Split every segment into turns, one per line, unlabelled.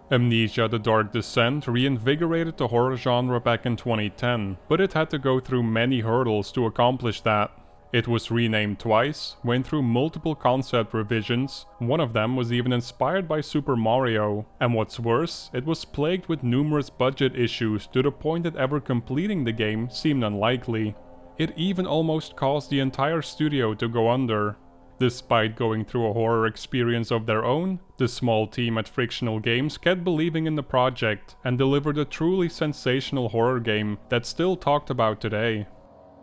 Amnesia: The Dark Descent reinvigorated the horror genre back in 2010, but it had to go through many hurdles to accomplish that. It was renamed twice, went through multiple concept revisions, one of them was even inspired by Super Mario, and what's worse, it was plagued with numerous budget issues to the point that ever completing the game seemed unlikely. It even almost caused the entire studio to go under. Despite going through a horror experience of their own, the small team at Frictional Games kept believing in the project and delivered a truly sensational horror game that's still talked about today.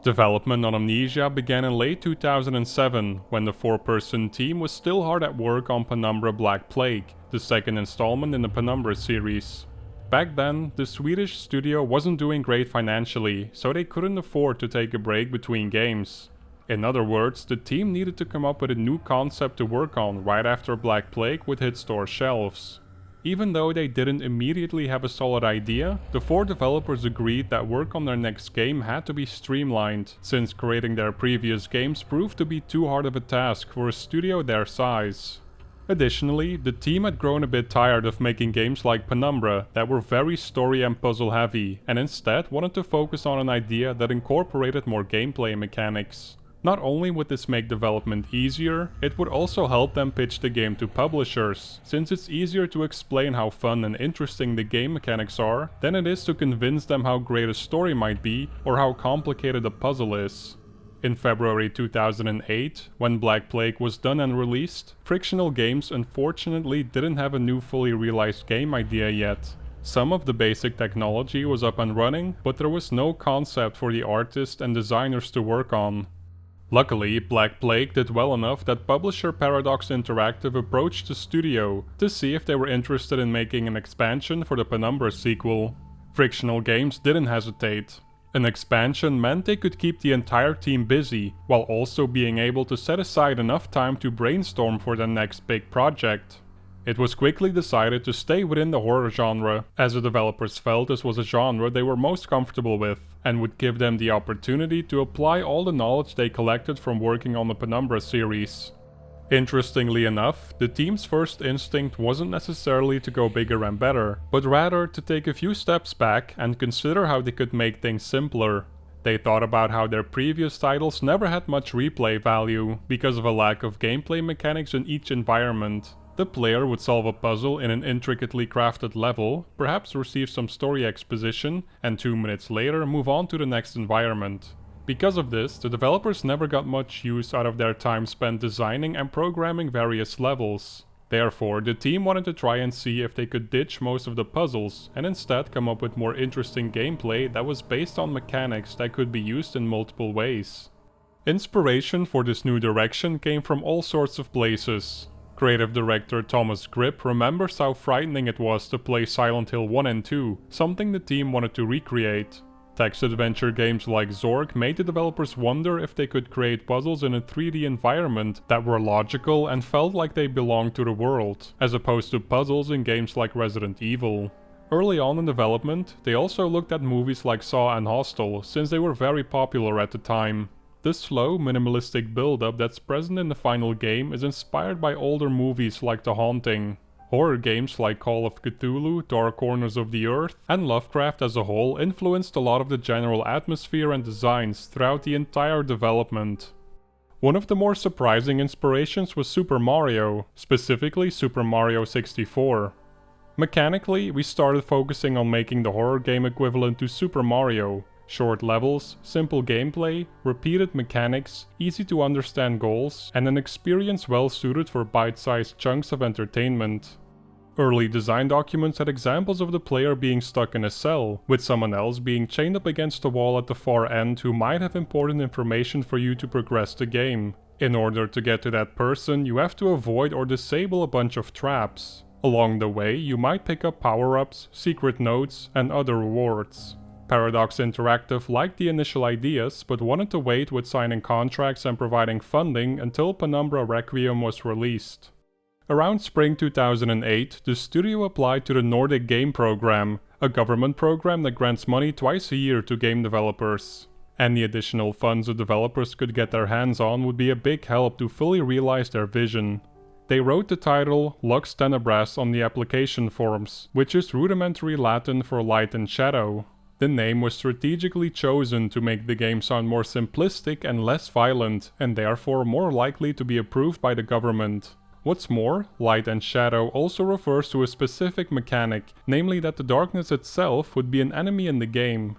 Development on Amnesia began in late 2007, when the 4-person team was still hard at work on Penumbra: Black Plague, the second installment in the Penumbra series. Back then, the Swedish studio wasn't doing great financially, so they couldn't afford to take a break between games. In other words, the team needed to come up with a new concept to work on right after Black Plague would hit store shelves. Even though they didn't immediately have a solid idea, the 4 developers agreed that work on their next game had to be streamlined, since creating their previous games proved to be too hard of a task for a studio their size. Additionally, the team had grown a bit tired of making games like Penumbra that were very story and puzzle heavy, and instead wanted to focus on an idea that incorporated more gameplay mechanics. Not only would this make development easier, it would also help them pitch the game to publishers, since it's easier to explain how fun and interesting the game mechanics are than it is to convince them how great a story might be or how complicated a puzzle is. In February 2008, when Black Plague was done and released, Frictional Games unfortunately didn't have a new fully realized game idea yet. Some of the basic technology was up and running, but there was no concept for the artists and designers to work on. Luckily, Black Plague did well enough that publisher Paradox Interactive approached the studio to see if they were interested in making an expansion for the Penumbra sequel. Frictional Games didn't hesitate. An expansion meant they could keep the entire team busy, while also being able to set aside enough time to brainstorm for their next big project. It was quickly decided to stay within the horror genre, as the developers felt this was a genre they were most comfortable with, and would give them the opportunity to apply all the knowledge they collected from working on the Penumbra series. Interestingly enough, the team's first instinct wasn't necessarily to go bigger and better, but rather to take a few steps back and consider how they could make things simpler. They thought about how their previous titles never had much replay value, because of a lack of gameplay mechanics in each environment. The player would solve a puzzle in an intricately crafted level, perhaps receive some story exposition, and 2 minutes later move on to the next environment. Because of this, the developers never got much use out of their time spent designing and programming various levels. Therefore, the team wanted to try and see if they could ditch most of the puzzles, and instead come up with more interesting gameplay that was based on mechanics that could be used in multiple ways. Inspiration for this new direction came from all sorts of places. Creative director Thomas Grip remembers how frightening it was to play Silent Hill 1 and 2, something the team wanted to recreate. Text-adventure games like Zork made the developers wonder if they could create puzzles in a 3D environment that were logical and felt like they belonged to the world, as opposed to puzzles in games like Resident Evil. Early on in development, they also looked at movies like Saw and Hostel, since they were very popular at the time. The slow, minimalistic build-up that's present in the final game is inspired by older movies like The Haunting. Horror games like Call of Cthulhu, Dark Corners of the Earth, and Lovecraft as a whole influenced a lot of the general atmosphere and designs throughout the entire development. One of the more surprising inspirations was Super Mario, specifically Super Mario 64. Mechanically, we started focusing on making the horror game equivalent to Super Mario. Short levels, simple gameplay, repeated mechanics, easy to understand goals, and an experience well suited for bite-sized chunks of entertainment. Early design documents had examples of the player being stuck in a cell, with someone else being chained up against a wall at the far end who might have important information for you to progress the game. In order to get to that person, you have to avoid or disable a bunch of traps. Along the way, you might pick up power-ups, secret notes, and other rewards. Paradox Interactive liked the initial ideas, but wanted to wait with signing contracts and providing funding until Penumbra Requiem was released. Around spring 2008, the studio applied to the Nordic Game Program, a government program that grants money twice a year to game developers. Any additional funds the developers could get their hands on would be a big help to fully realize their vision. They wrote the title Lux Tenebras on the application forms, which is rudimentary Latin for light and shadow. The name was strategically chosen to make the game sound more simplistic and less violent, and therefore more likely to be approved by the government. What's more, light and shadow also refers to a specific mechanic, namely that the darkness itself would be an enemy in the game.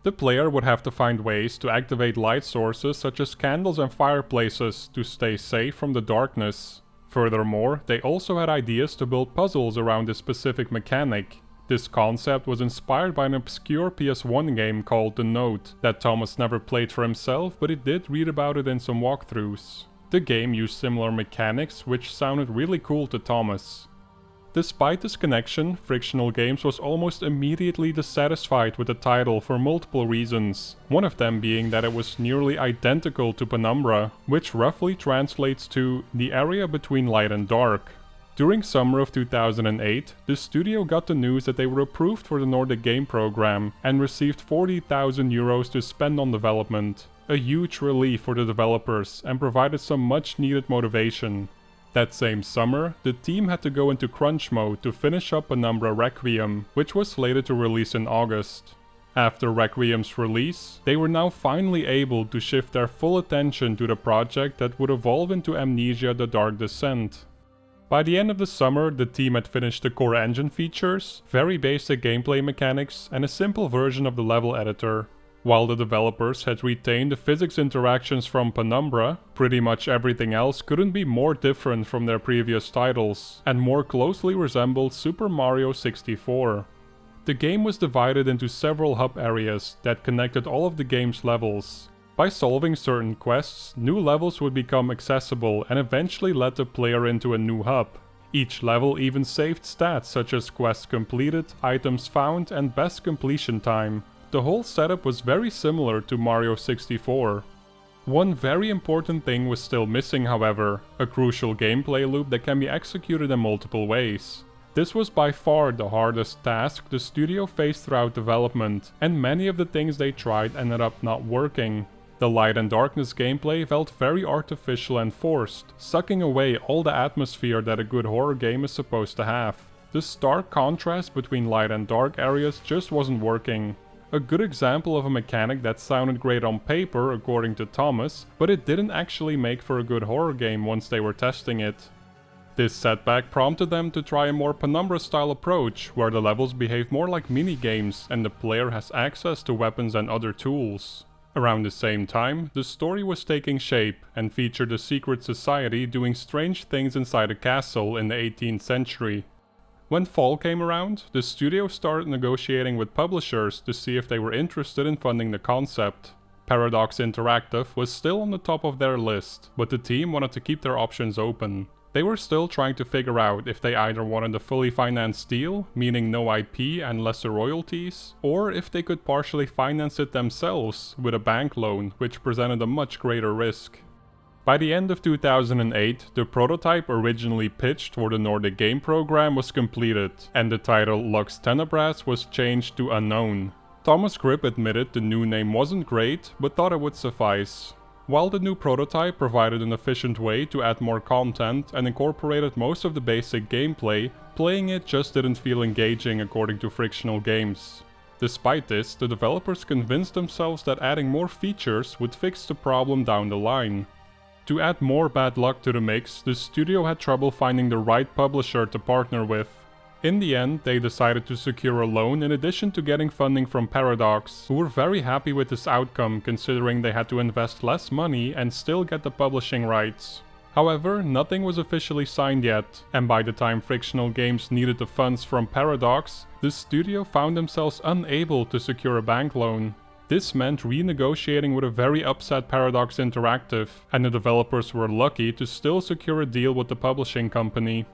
The player would have to find ways to activate light sources such as candles and fireplaces to stay safe from the darkness. Furthermore, they also had ideas to build puzzles around this specific mechanic. This concept was inspired by an obscure PS1 game called The Note that Thomas never played for himself, but he did read about it in some walkthroughs. The game used similar mechanics, which sounded really cool to Thomas. Despite this connection, Frictional Games was almost immediately dissatisfied with the title for multiple reasons, one of them being that it was nearly identical to Penumbra, which roughly translates to the area between light and dark. During summer of 2008, the studio got the news that they were approved for the Nordic Game Program and received 40,000 euros to spend on development. A huge relief for the developers and provided some much needed motivation. That same summer, the team had to go into crunch mode to finish up Penumbra Requiem, which was slated to release in August. After Requiem's release, they were now finally able to shift their full attention to the project that would evolve into Amnesia: The Dark Descent. By the end of the summer, the team had finished the core engine features, very basic gameplay mechanics, and a simple version of the level editor. While the developers had retained the physics interactions from Penumbra, pretty much everything else couldn't be more different from their previous titles, and more closely resembled Super Mario 64. The game was divided into several hub areas that connected all of the game's levels. By solving certain quests, new levels would become accessible and eventually let the player into a new hub. Each level even saved stats such as quests completed, items found, and best completion time. The whole setup was very similar to Mario 64. One very important thing was still missing, however, a crucial gameplay loop that can be executed in multiple ways. This was by far the hardest task the studio faced throughout development, and many of the things they tried ended up not working. The light and darkness gameplay felt very artificial and forced, sucking away all the atmosphere that a good horror game is supposed to have. The stark contrast between light and dark areas just wasn't working. A good example of a mechanic that sounded great on paper, according to Thomas, but it didn't actually make for a good horror game once they were testing it. This setback prompted them to try a more Penumbra-style approach, where the levels behave more like mini-games and the player has access to weapons and other tools. Around the same time, the story was taking shape and featured a secret society doing strange things inside a castle in the 18th century. When fall came around, the studio started negotiating with publishers to see if they were interested in funding the concept. Paradox Interactive was still on the top of their list, but the team wanted to keep their options open. They were still trying to figure out if they either wanted a fully financed deal, meaning no IP and lesser royalties, or if they could partially finance it themselves with a bank loan, which presented a much greater risk. By the end of 2008, the prototype originally pitched for the Nordic Game Program was completed, and the title Lux Tenebras was changed to Unknown. Thomas Grip admitted the new name wasn't great, but thought it would suffice. While the new prototype provided an efficient way to add more content and incorporated most of the basic gameplay, playing it just didn't feel engaging according to Frictional Games. Despite this, the developers convinced themselves that adding more features would fix the problem down the line. To add more bad luck to the mix, the studio had trouble finding the right publisher to partner with. In the end, they decided to secure a loan in addition to getting funding from Paradox, who were very happy with this outcome considering they had to invest less money and still get the publishing rights. However, nothing was officially signed yet, and by the time Frictional Games needed the funds from Paradox, the studio found themselves unable to secure a bank loan. This meant renegotiating with a very upset Paradox Interactive, and the developers were lucky to still secure a deal with the publishing company.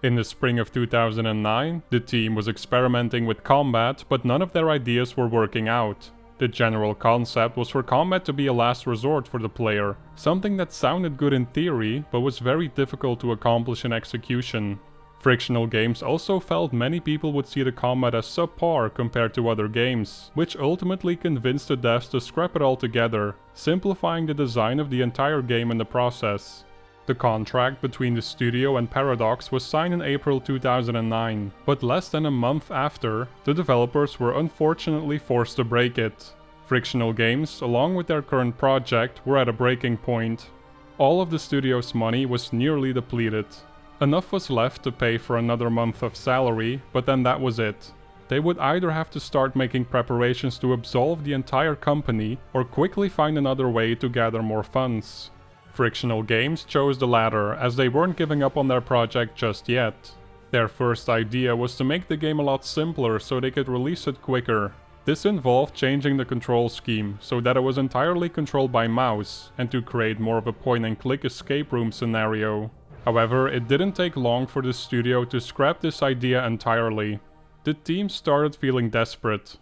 In the spring of 2009, the team was experimenting with combat, but none of their ideas were working out. The general concept was for combat to be a last resort for the player, something that sounded good in theory, but was very difficult to accomplish in execution. Frictional Games also felt many people would see the combat as subpar compared to other games, which ultimately convinced the devs to scrap it altogether, simplifying the design of the entire game in the process. The contract between the studio and Paradox was signed in April 2009, but less than a month after, the developers were unfortunately forced to break it. Frictional Games, along with their current project, were at a breaking point. All of the studio's money was nearly depleted. Enough was left to pay for another month of salary, but then that was it. They would either have to start making preparations to absolve the entire company, or quickly find another way to gather more funds. Frictional Games chose the latter, as they weren't giving up on their project just yet. Their first idea was to make the game a lot simpler so they could release it quicker. This involved changing the control scheme so that it was entirely controlled by mouse, and to create more of a point-and-click escape room scenario. However, it didn't take long for the studio to scrap this idea entirely. The team started feeling desperate.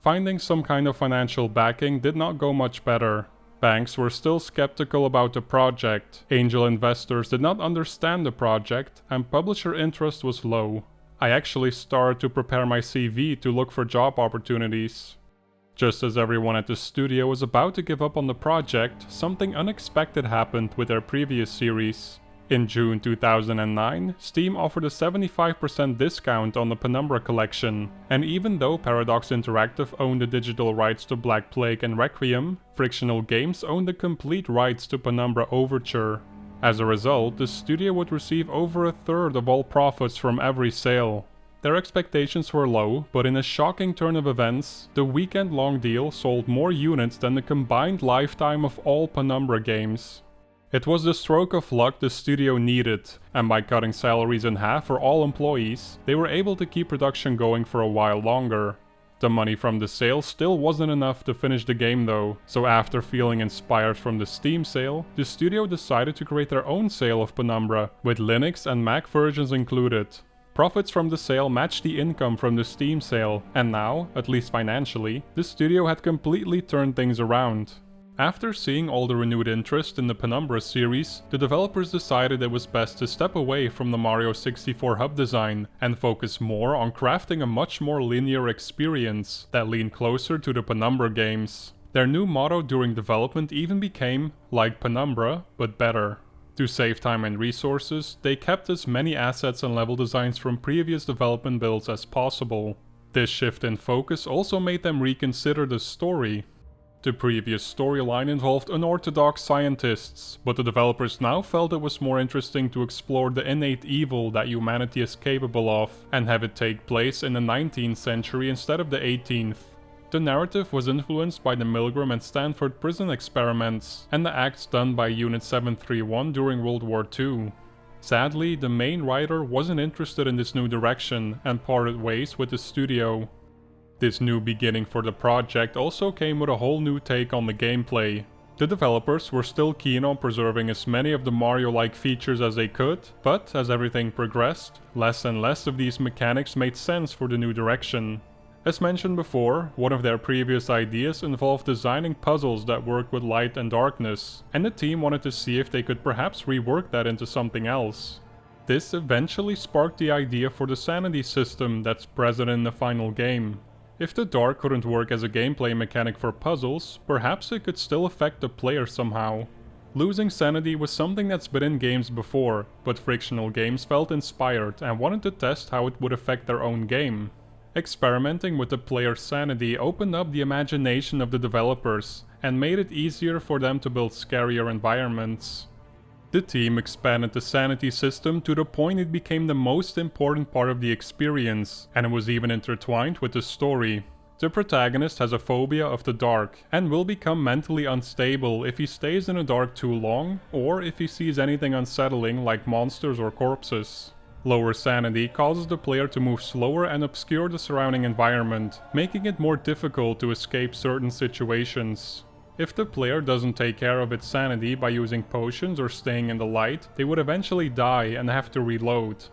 Finding some kind of financial backing did not go much better. Banks were still skeptical about the project, angel investors did not understand the project, and publisher interest was low. I actually started to prepare my CV to look for job opportunities. Just as everyone at the studio was about to give up on the project, something unexpected happened with their previous series. In June 2009, Steam offered a 75% discount on the Penumbra collection, and even though Paradox Interactive owned the digital rights to Black Plague and Requiem, Frictional Games owned the complete rights to Penumbra Overture. As a result, the studio would receive over a third of all profits from every sale. Their expectations were low, but in a shocking turn of events, the weekend-long deal sold more units than the combined lifetime of all Penumbra games. It was the stroke of luck the studio needed, and by cutting salaries in half for all employees, they were able to keep production going for a while longer. The money from the sale still wasn't enough to finish the game though, so after feeling inspired from the Steam sale, the studio decided to create their own sale of Penumbra, with Linux and Mac versions included. Profits from the sale matched the income from the Steam sale, and now, at least financially, the studio had completely turned things around. After seeing all the renewed interest in the Penumbra series, the developers decided it was best to step away from the Mario 64 hub design and focus more on crafting a much more linear experience that leaned closer to the Penumbra games. Their new motto during development even became, like Penumbra, but better. To save time and resources, they kept as many assets and level designs from previous development builds as possible. This shift in focus also made them reconsider the story. The previous storyline involved unorthodox scientists, but the developers now felt it was more interesting to explore the innate evil that humanity is capable of, and have it take place in the 19th century instead of the 18th. The narrative was influenced by the Milgram and Stanford prison experiments, and the acts done by Unit 731 during World War II. Sadly, the main writer wasn't interested in this new direction, and parted ways with the studio. This new beginning for the project also came with a whole new take on the gameplay. The developers were still keen on preserving as many of the Mario-like features as they could, but as everything progressed, less and less of these mechanics made sense for the new direction. As mentioned before, one of their previous ideas involved designing puzzles that worked with light and darkness, and the team wanted to see if they could perhaps rework that into something else. This eventually sparked the idea for the sanity system that's present in the final game. If the dark couldn't work as a gameplay mechanic for puzzles, perhaps it could still affect the player somehow. Losing sanity was something that's been in games before, but Frictional Games felt inspired and wanted to test how it would affect their own game. Experimenting with the player's sanity opened up the imagination of the developers, and made it easier for them to build scarier environments. The team expanded the sanity system to the point it became the most important part of the experience, and it was even intertwined with the story. The protagonist has a phobia of the dark, and will become mentally unstable if he stays in the dark too long, or if he sees anything unsettling like monsters or corpses. Lower sanity causes the player to move slower and obscure the surrounding environment, making it more difficult to escape certain situations. If the player doesn't take care of its sanity by using potions or staying in the light, they would eventually die and have to reload.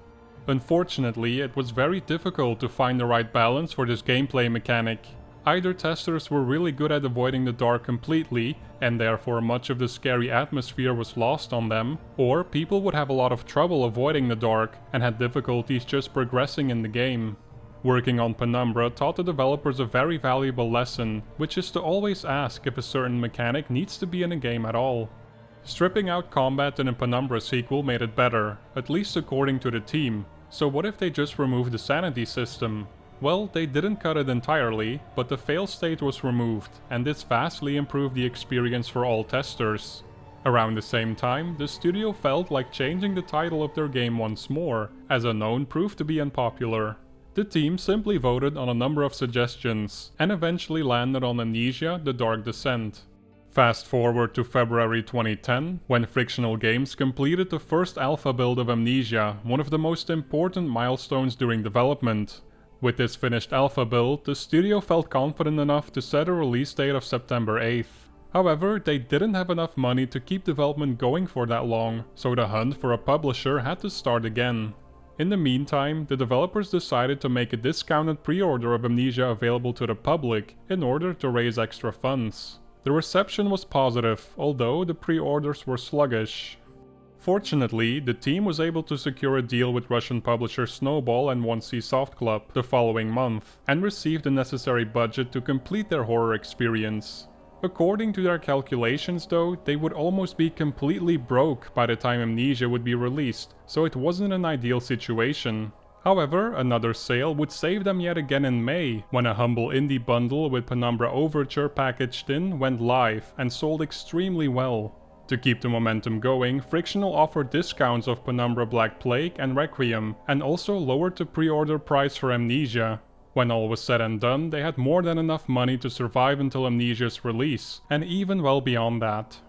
Unfortunately, it was very difficult to find the right balance for this gameplay mechanic. Either testers were really good at avoiding the dark completely, and therefore much of the scary atmosphere was lost on them, or people would have a lot of trouble avoiding the dark and had difficulties just progressing in the game. Working on Penumbra taught the developers a very valuable lesson, which is to always ask if a certain mechanic needs to be in a game at all. Stripping out combat in a Penumbra sequel made it better, at least according to the team. So what if they just removed the sanity system? Well, they didn't cut it entirely, but the fail state was removed, and this vastly improved the experience for all testers. Around the same time, the studio felt like changing the title of their game once more, as Unknown proved to be unpopular. The team simply voted on a number of suggestions, and eventually landed on Amnesia: The Dark Descent. Fast forward to February 2010, when Frictional Games completed the first alpha build of Amnesia, one of the most important milestones during development. With this finished alpha build, the studio felt confident enough to set a release date of September 8th. However, they didn't have enough money to keep development going for that long, so the hunt for a publisher had to start again. In the meantime, the developers decided to make a discounted pre-order of Amnesia available to the public in order to raise extra funds. The reception was positive, although the pre-orders were sluggish. Fortunately, the team was able to secure a deal with Russian publisher Snowball and 1C Soft Club the following month, and received the necessary budget to complete their horror experience. According to their calculations though, they would almost be completely broke by the time Amnesia would be released, so it wasn't an ideal situation. However, another sale would save them yet again in May, when a humble indie bundle with Penumbra Overture packaged in went live and sold extremely well. To keep the momentum going, Frictional offered discounts of Penumbra Black Plague and Requiem, and also lowered the pre-order price for Amnesia. When all was said and done, they had more than enough money to survive until Amnesia's release, and even well beyond that.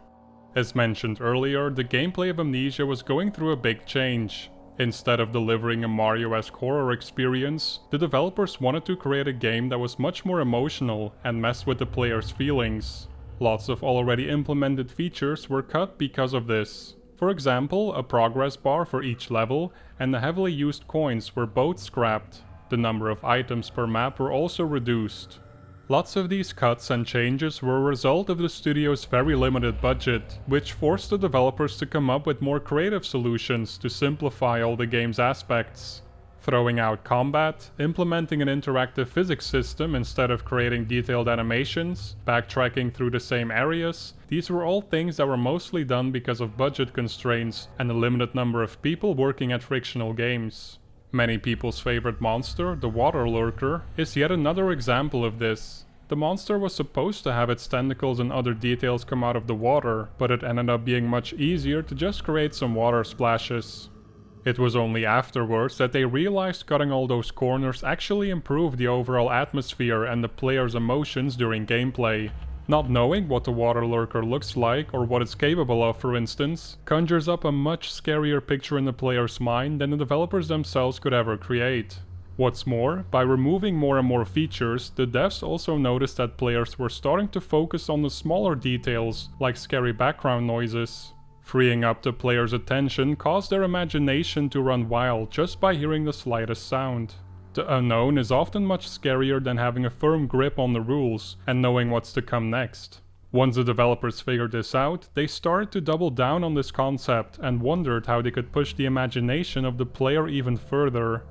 As mentioned earlier, the gameplay of Amnesia was going through a big change. Instead of delivering a Mario-esque horror experience, the developers wanted to create a game that was much more emotional and mess with the player's feelings. Lots of already implemented features were cut because of this. For example, a progress bar for each level and the heavily used coins were both scrapped. The number of items per map were also reduced. Lots of these cuts and changes were a result of the studio's very limited budget, which forced the developers to come up with more creative solutions to simplify all the game's aspects. Throwing out combat, implementing an interactive physics system instead of creating detailed animations, backtracking through the same areas, these were all things that were mostly done because of budget constraints and a limited number of people working at Frictional Games. Many people's favorite monster, the Water Lurker, is yet another example of this. The monster was supposed to have its tentacles and other details come out of the water, but it ended up being much easier to just create some water splashes. It was only afterwards that they realized cutting all those corners actually improved the overall atmosphere and the player's emotions during gameplay. Not knowing what the Water Lurker looks like or what it's capable of, for instance, conjures up a much scarier picture in the player's mind than the developers themselves could ever create. What's more, by removing more and more features, the devs also noticed that players were starting to focus on the smaller details, like scary background noises. Freeing up the player's attention caused their imagination to run wild just by hearing the slightest sound. The unknown is often much scarier than having a firm grip on the rules and knowing what's to come next. Once the developers figured this out, they started to double down on this concept and wondered how they could push the imagination of the player even further.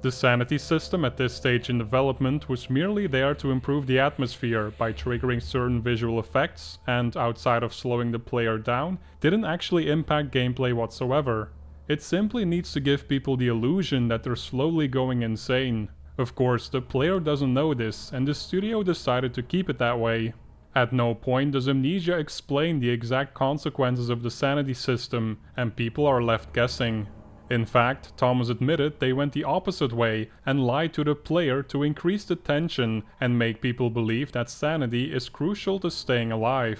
The sanity system at this stage in development was merely there to improve the atmosphere by triggering certain visual effects and, outside of slowing the player down, didn't actually impact gameplay whatsoever. It simply needs to give people the illusion that they're slowly going insane. Of course, the player doesn't know this, and the studio decided to keep it that way. At no point does Amnesia explain the exact consequences of the sanity system, and people are left guessing. In fact, Thomas admitted they went the opposite way and lied to the player to increase the tension and make people believe that sanity is crucial to staying alive.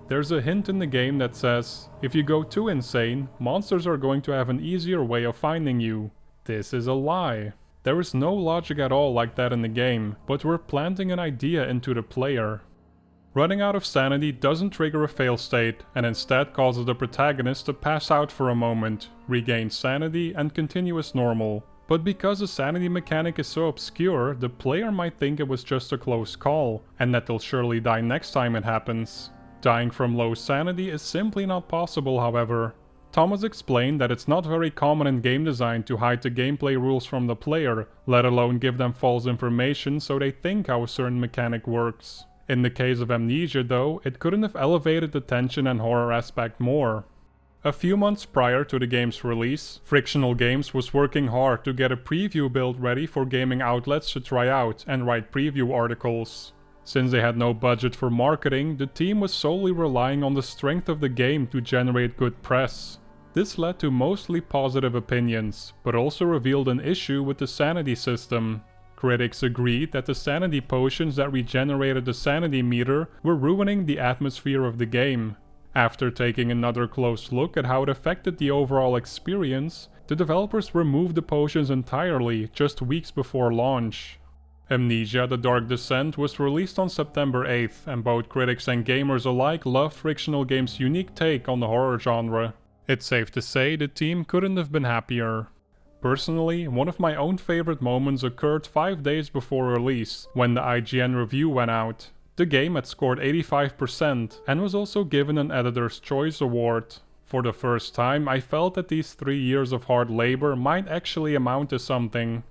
There's a hint in the game that says, if you go too insane, monsters are going to have an easier way of finding you. This is a lie. There is no logic at all like that in the game, but we're planting an idea into the player. Running out of sanity doesn't trigger a fail state, and instead causes the protagonist to pass out for a moment, regain sanity, and continue as normal. But because the sanity mechanic is so obscure, the player might think it was just a close call, and that they'll surely die next time it happens. Dying from low sanity is simply not possible, however. Thomas explained that it's not very common in game design to hide the gameplay rules from the player, let alone give them false information so they think how a certain mechanic works. In the case of Amnesia though, it couldn't have elevated the tension and horror aspect more. A few months prior to the game's release, Frictional Games was working hard to get a preview build ready for gaming outlets to try out and write preview articles. Since they had no budget for marketing, the team was solely relying on the strength of the game to generate good press. This led to mostly positive opinions, but also revealed an issue with the sanity system. Critics agreed that the sanity potions that regenerated the sanity meter were ruining the atmosphere of the game. After taking another close look at how it affected the overall experience, the developers removed the potions entirely just weeks before launch. Amnesia: The Dark Descent was released on September 8th, and both critics and gamers alike loved Frictional Games' unique take on the horror genre. It's safe to say the team couldn't have been happier. Personally, one of my own favorite moments occurred 5 days before release, when the IGN review went out. The game had scored 85% and was also given an Editor's Choice Award. For the first time, I felt that these 3 years of hard labor might actually amount to something.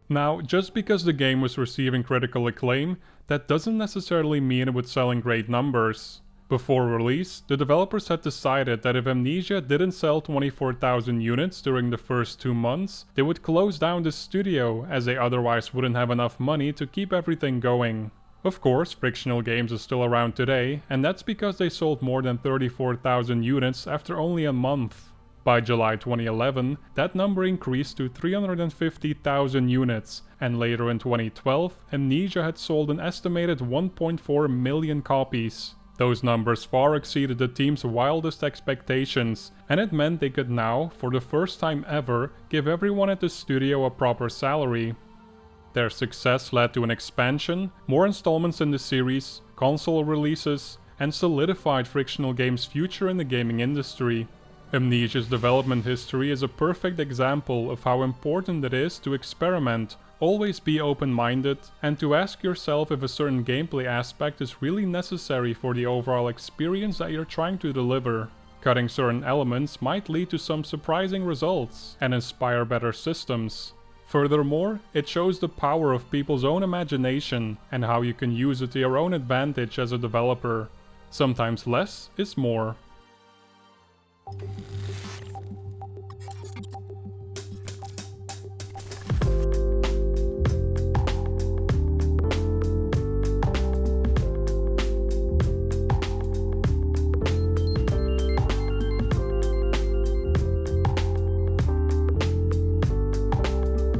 Now, just because the game was receiving critical acclaim, that doesn't necessarily mean it was selling great numbers. Before release, the developers had decided that if Amnesia didn't sell 24,000 units during the first 2 months, they would close down the studio, as they otherwise wouldn't have enough money to keep everything going. Of course, Frictional Games is still around today, and that's because they sold more than 34,000 units after only a month. By July 2011, that number increased to 350,000 units, and later in 2012, Amnesia had sold an estimated 1.4 million copies. Those numbers far exceeded the team's wildest expectations, and it meant they could now, for the first time ever, give everyone at the studio a proper salary. Their success led to an expansion, more installments in the series, console releases, and solidified Frictional Games' future in the gaming industry. Amnesia's development history is a perfect example of how important it is to experiment, always be open-minded, and to ask yourself if a certain gameplay aspect is really necessary for the overall experience that you're trying to deliver. Cutting certain elements might lead to some surprising results and inspire better systems. Furthermore, it shows the power of people's own imagination and how you can use it to your own advantage as a developer. Sometimes less is more.